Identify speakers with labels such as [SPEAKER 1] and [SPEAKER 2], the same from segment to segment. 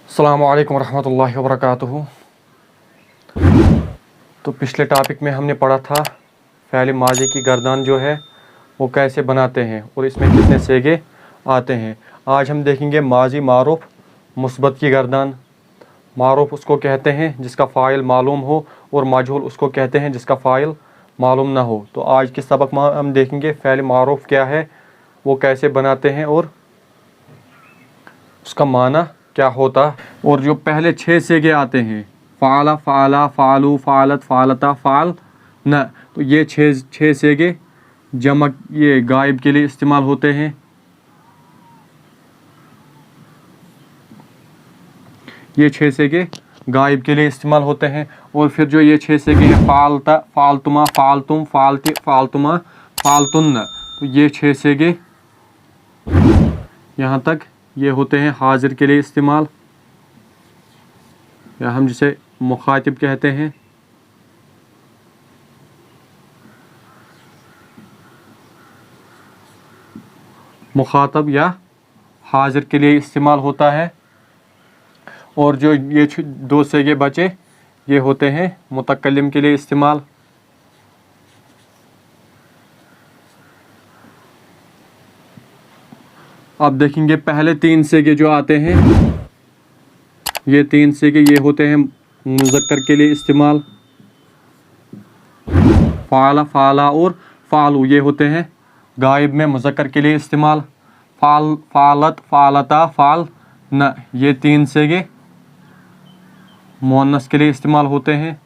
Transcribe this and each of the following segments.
[SPEAKER 1] अस्सलामु अलैकुम रहमतुल्लाहि व बरकातुहू। तो पिछले टॉपिक में हमने पढ़ा था फ़ेल माज़ी की गर्दन जो है वो कैसे बनाते हैं और इसमें कितने सेगे आते हैं। आज हम देखेंगे माज़ी मारूफ मुस्बत की गर्दन। मारूफ उसको कहते हैं जिसका फ़ाइल मालूम हो और मजहूल उसको कहते हैं जिसका फ़ाइल मालूम ना हो। तो आज के सबक में हम देखेंगे फ़ेल मारूफ क्या है, वो कैसे बनाते हैं और उसका माना क्या होता है। और जो पहले 6 सेगे आते हैं फ़ाला, फ़ाला, फ़ालू, फ़ालत, फ़ालता, फ़ाल न, तो ये छः सेगे जमा ये गायब के लिए इस्तेमाल होते हैं। ये 6 सेगे गायब के लिए इस्तेमाल होते हैं। और फिर जो ये 6 सेगे हैं फ़ालता, फ़ालतुमा, फ़ालतुम, फ़ालती, फ़ालतुमा, फ़ालतुन्न, तो ये 6 सेगे यहाँ तक ये होते हैं हाजिर के लिए इस्तेमाल, या हम जिसे मुखातिब कहते हैं। मुखातब या हाजिर के लिए इस्तेमाल होता है। और जो ये 2 सेगे बचे ये होते हैं मुतकल्लिम के लिए इस्तेमाल। अब देखेंगे पहले 3 सेगे जो आते हैं, ये 3 सेगे ये होते हैं मुज़क्कर के लिए इस्तेमाल। फ़ाला, फ़ाला और फ़ालू ये होते हैं गायब में मुज़क्कर के लिए इस्तेमाल। फ़ाल, फ़ालत, फ़ालता, फ़ाल न, ये 3 सेगे मुअन्नस के लिए इस्तेमाल होते हैं।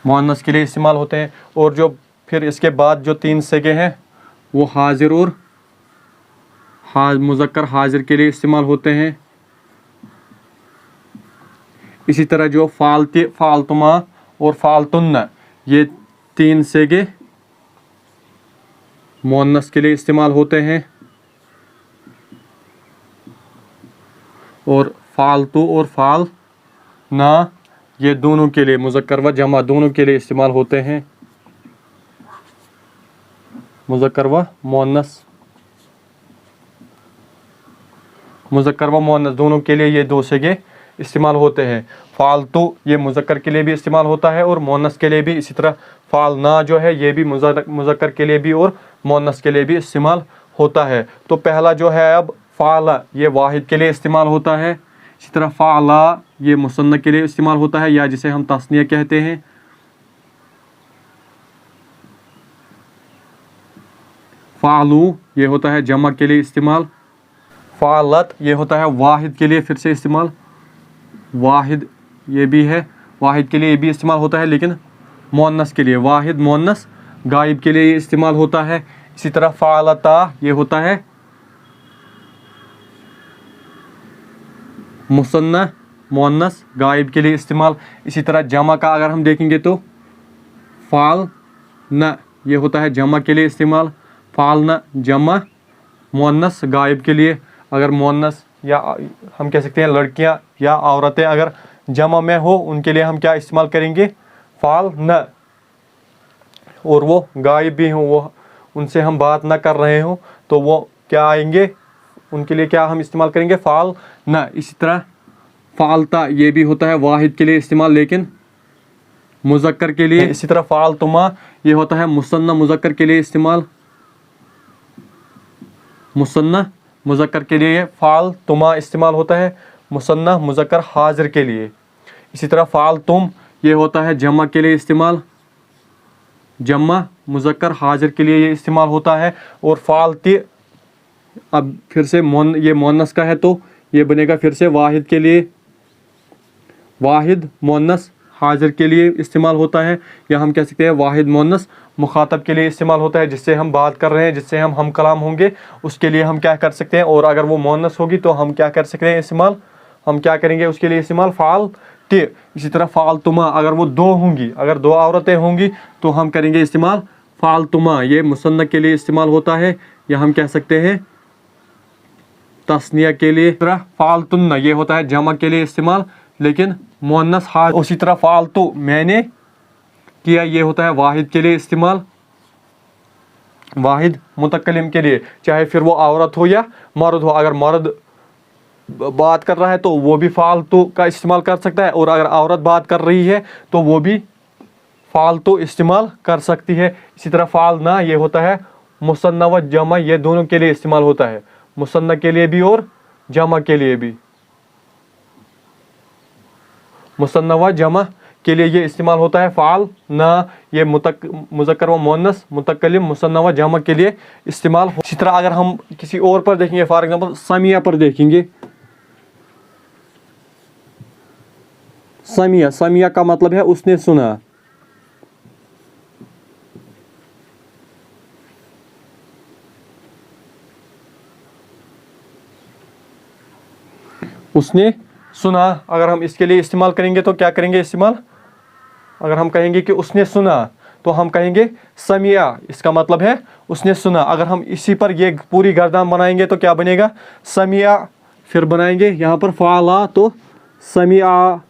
[SPEAKER 1] मुअन्नस के लिए इस्तेमाल होते हैं। और जो फिर इसके बाद जो 3 सेगे हैं वो हाजिर और मुज़क्कर हाजिर के लिए इस्तेमाल होते हैं। इसी तरह जो फ़ालती, फ़ालतुमा और फ़ालतुन्न, ये 3 सेगे मुअन्नस के लिए इस्तेमाल होते हैं। और फ़ालतू और फ़ाल ना, ये दोनों के लिए मुज़क्कर व जमा दोनों के लिए इस्तेमाल होते हैं। मुज़क्कर व मुअन्नस, मुज़क्कर व मुअन्नस दोनों के लिए ये 2 सेगे इस्तेमाल होते हैं। फ़ालतू ये मुज़क्कर के लिए भी इस्तेमाल होता है और मुअन्नस के लिए भी। इसी तरह फ़ाल ना जो है ये भी मुज़क्कर के लिए भी और मुअन्नस के लिए भी इस्तेमाल होता है। तो पहला जो है अब फ़ाला, ये वाहिद के लिए इस्तेमाल होता है। इसी तरह फ़ाला ये मुसन्ना के लिए इस्तेमाल होता है, या जिसे हम तस्निया कहते हैं। फ़ालू ये होता है जमा के लिए इस्तेमाल। फ़ालत ये होता है वाहिद के लिए फिर से इस्तेमाल। वाहिद ये भी है, वाहिद के लिए ये भी इस्तेमाल होता है, लेकिन मुअन्नस के लिए, वाहिद मुअन्नस गायब के लिए ये इस्तेमाल होता है। इसी तरह फ़ालता ये होता है मुसन्ना मुअन्नस गायब के लिए इस्तेमाल। इसी तरह जमा का अगर हम देखेंगे तो फ़ाल न ये होता है जमा के लिए इस्तेमाल। फ़ाल न जमा मुअन्नस गायब के लिए। अगर मुअन्नस या हम कह सकते हैं लड़कियां या औरतें अगर जमा में हो उनके लिए हम क्या इस्तेमाल करेंगे, फ़ाल न, और वो गायब भी हों, वो उनसे हम बात ना कर रहे हों, तो वो क्या आएंगे, उनके लिए क्या हम इस्तेमाल करेंगे, फ़ाल न। इसी तरह फ़ालता ये भी होता है वाहिद के लिए इस्तेमाल लेकिन मुज़क्कर के लिए। इसी तरह फ़ालतुमा ये होता है मुसन्ना मुज़क्कर के लिए इस्तेमाल। मुसन्ना मुज़क्कर के लिए फ़ालतुमा इस्तेमाल होता है, मुसन्ना मुज़क्कर हाजिर के लिए। इसी तरह फ़ालतुम ये होता है जमा के लिए इस्तेमाल, जमा मुज़क्कर हाजिर के लिए ये इस्तेमाल होता है। और फ़ालती अब फिर से ये मुअन्नस का है तो ये बनेगा फिर से वाहिद के लिए, वाहिद मुअन्नस हाजिर के लिए इस्तेमाल होता है, या हम कह सकते हैं वाहिद मुअन्नस मुखातब के लिए इस्तेमाल होता है। जिससे हम बात कर रहे हैं, जिससे हम कलाम होंगे, उसके लिए हम क्या कर सकते हैं। और अगर वो मुअन्नस होगी तो हम क्या कर सकते हैं इस्तेमाल, हम क्या करेंगे उसके लिए इस्तेमाल, फ़ाल ती। इसी तरह फ़ालतुमा अगर वो 2 होंगी, अगर 2 औरतें होंगी तो हम करेंगे इस्तेमाल फ़ालतुमा, ये मुसन्ना के लिए इस्तेमाल होता है, या हम कह सकते हैं तस्निया के लिए, तरह फालतुन्ना ये होता है जमा के लिए इस्तेमाल, लेकिन मुअन्नस हाजिर। उसी तरह फालतू मैंने किया ये होता है वाहिद के लिए इस्तेमाल, वाहिद मुतकल्लिम के लिए, चाहे फिर वो औरत हो या मर्द हो। अगर मर्द बात कर रहा है तो वो भी फालतू का इस्तेमाल कर सकता है, और अगर औरत बात कर रही है तो वो भी फालतू इस्तेमाल कर सकती है। इसी तरह फालना ये होता है मुसन्ना व जमा, ये दोनों के लिए इस्तेमाल होता है, मुसन्ना के लिए भी और जमा के लिए भी। मुसन्ना व जमा के लिए ये इस्तेमाल होता है फाल ना, ये मुज़क्कर व मुअन्नस मुतकल्लिम मुसन्ना व जमा के लिए इस्तेमाल हो। इसी तरह अगर हम किसी और पर देखेंगे, फॉर एग्जांपल समिया पर देखेंगे, समिया, समिया का मतलब है उसने सुना। उसने सुना, अगर हम इसके लिए इस्तेमाल करेंगे तो क्या करेंगे इस्तेमाल, अगर हम कहेंगे कि उसने सुना तो हम कहेंगे समिया, इसका मतलब है उसने सुना। अगर हम इसी पर ये पूरी गर्दान बनाएंगे तो क्या बनेगा, समिया, फिर बनाएंगे यहाँ पर फाला तो समिया,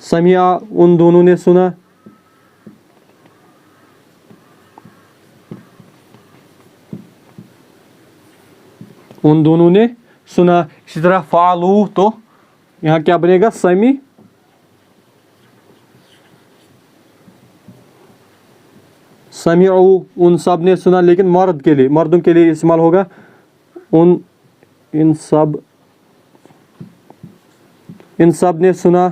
[SPEAKER 1] समिया उन दोनों ने सुना, उन दोनों ने सुना। इसी तरह फालू तो यहाँ क्या बनेगा, समी, समिउ उन सब ने सुना, लेकिन मर्द के लिए, मर्दों के लिए इस्तेमाल होगा उन, इन सब ने सुना।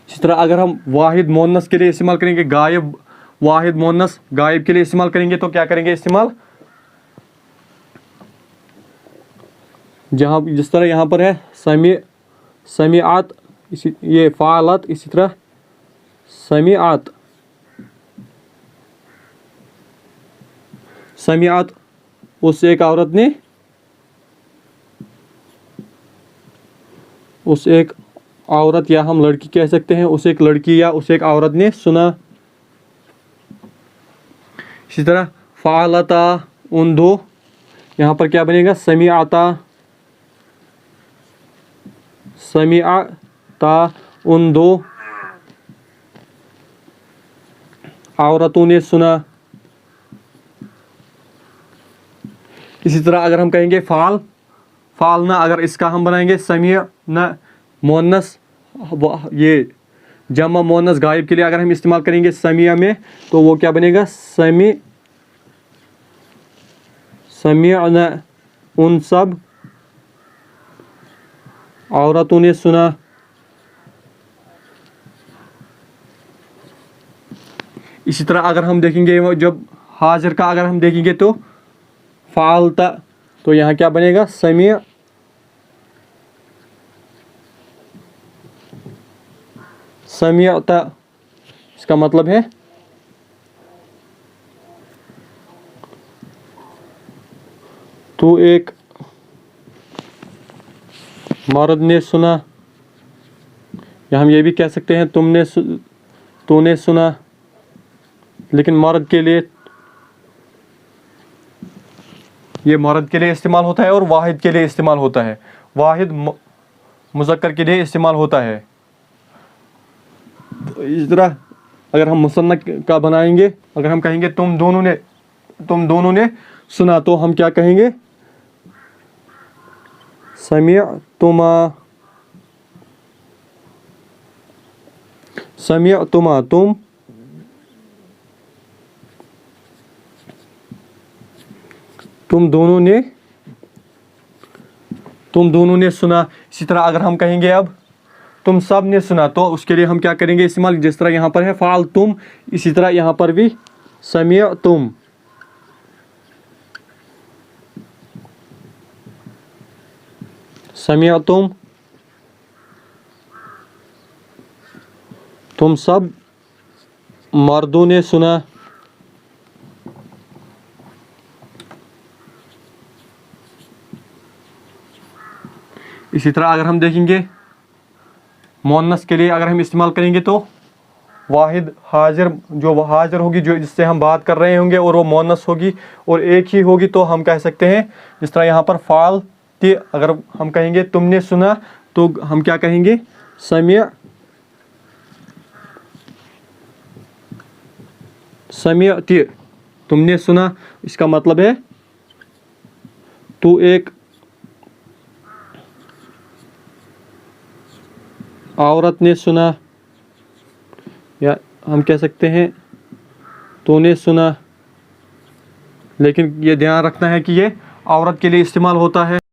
[SPEAKER 1] इसी तरह अगर हम वाहिद मुअन्नस के लिए इस्तेमाल करेंगे, गायब, वाहिद मुअन्नस गायब के लिए इस्तेमाल करेंगे तो क्या करेंगे इस्तेमाल, जहाँ जिस तरह यहाँ पर है समिआत, इसी ये फ़ालत, इसी तरह समिआत, समिआत उस एक औरत ने, उस एक औरत या हम लड़की कह सकते हैं, उस एक लड़की या उस एक औरत ने सुना। इसी तरह फ़ालता उन दो, यहाँ पर क्या बनेगा समिआता, समिआता उन दो औरतों ने सुना। इसी तरह अगर हम कहेंगे फाल, फालना, अगर इसका हम बनाएंगे समिया न मुअन्नस, ये जमा मुअन्नस गायब के लिए अगर हम इस्तेमाल करेंगे समिया में तो वो क्या बनेगा समिया न उन सब औरतों ने सुना। इसी तरह अगर हम देखेंगे जब हाजिर का अगर हम देखेंगे तो फालता, तो यहाँ क्या बनेगा समिया, समियाता, इसका मतलब है तो एक मर्द ने सुना, या हम ये भी कह सकते हैं तूने सुना, लेकिन मर्द के लिए, ये मर्द के लिए इस्तेमाल होता है और वाहिद के लिए इस्तेमाल होता है, वाहिद मुज़क्कर के लिए इस्तेमाल होता है। इस तरह अगर हम मुसन्ना का बनाएंगे, अगर हम कहेंगे तुम दोनों ने सुना तो हम क्या कहेंगे समिअतुमा, समिअतुमा तुम दोनों ने सुना। इसी तरह अगर हम कहेंगे अब तुम सब ने सुना तो उसके लिए हम क्या करेंगे इस्तेमाल, जिस तरह यहाँ पर है फाल तुम, इसी तरह यहाँ पर भी समिअतुम, समिअतुम तुम सब मर्दों ने सुना। इसी तरह अगर हम देखेंगे मुअन्नस के लिए अगर हम इस्तेमाल करेंगे तो واحد حاضر جو حاضر ہوگی جو جس سے ہم بات کر رہے ہوں گے اور وہ مؤنث ہوگی اور ایک ہی ہوگی تو ہم کہہ سکتے ہیں جس طرح یہاں پر فعل تی اگر ہم کہیں گے تم نے سنا تو ہم کیا کہیں گے سمعت تم نے سنا اس کا مطلب ہے تو ایک عورت نے سنا یا ہم کہہ سکتے ہیں تو نے سنا لیکن یہ دھیان رکھنا ہے کہ یہ عورت کے لیے استعمال ہوتا ہے